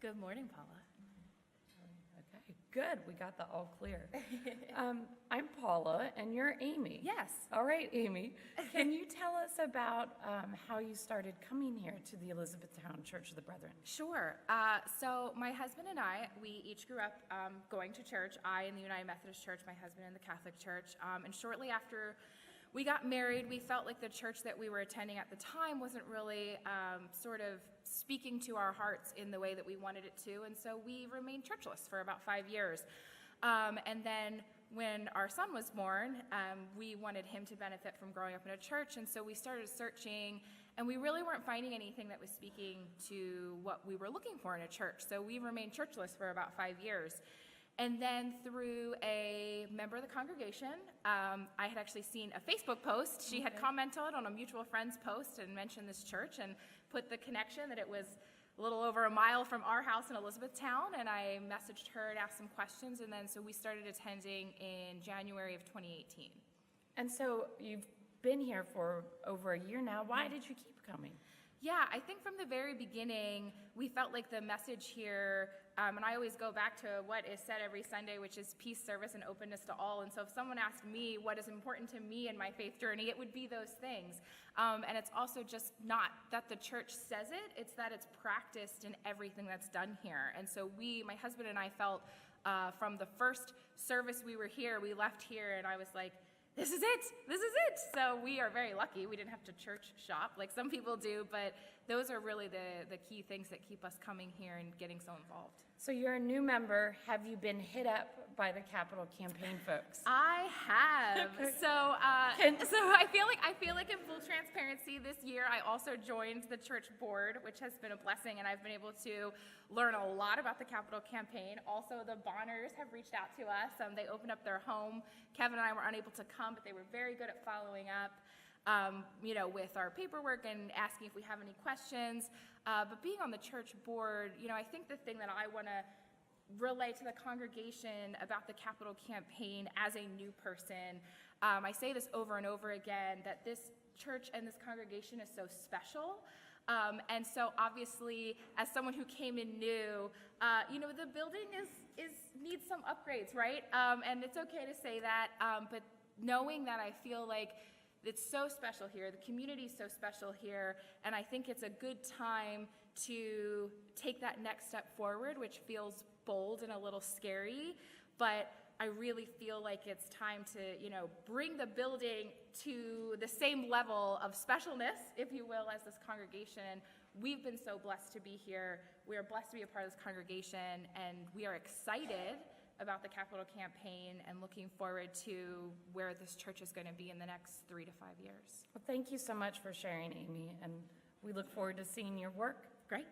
Good morning, Paula. Okay, good. We got the all clear. I'm Paula, and you're Amy. Yes. All right, Amy. Can you tell us about how you started coming here to the Elizabethtown Church of the Brethren? Sure. So my husband and I, we each grew up going to church. I in the United Methodist Church, my husband in the Catholic Church. And shortly after we got married, we felt like the church that we were attending at the time wasn't really sort of speaking to our hearts in the way that we wanted it to, and so we remained churchless for about 5 years. And then when our son was born, we wanted him to benefit from growing up in a church, and so we started searching, and we really weren't finding anything that was speaking to what we were looking for in a church, so we remained churchless for about 5 years. And then through a member of the congregation, I had actually seen a Facebook post. She had commented on a mutual friend's post and mentioned this church and put the connection that it was a little over a mile from our house in Elizabethtown, and I messaged her and asked some questions, and then so we started attending in January of 2018. And so you've been here for over a year now. Why did you keep coming? Yeah, I think from the very beginning, we felt like the message here, and I always go back to what is said every Sunday, which is peace, service, and openness to all. And so if someone asked me what is important to me in my faith journey, it would be those things. And it's also just not that the church says it, it's that it's practiced in everything that's done here. And so my husband and I felt from the first service we were here, we left here, and I was like, this is it. This is it. So we are very lucky. We didn't have to church shop like some people do, but those are really the key things that keep us coming here and getting so involved. So you're a new member. Have you been hit up by the Capital Campaign folks? I have. So I feel like in full transparency this year, I also joined the church board, which has been a blessing, and I've been able to learn a lot about the Capital Campaign. Also, the Bonners have reached out to us. They opened up their home. Kevin and I were unable to come, but they were very good at following up, with our paperwork and asking if we have any questions. But being on the church board, I think the thing that I want to relay to the congregation about the Capital Campaign as a new person, I say this over and over again, that this church and this congregation is so special. And so obviously, as someone who came in new, the building needs some upgrades, right? And it's okay to say that, but knowing that I feel like it's so special here, the community is so special here, and I think it's a good time to take that next step forward, which feels bold and a little scary, but I really feel like it's time to, bring the building to the same level of specialness, if you will, as this congregation. We've been so blessed to be here. We are blessed to be a part of this congregation, and we are excited about the Capital Campaign and looking forward to where this church is going to be in the next 3 to 5 years. Well, thank you so much for sharing, Amy, and we look forward to seeing your work. Great.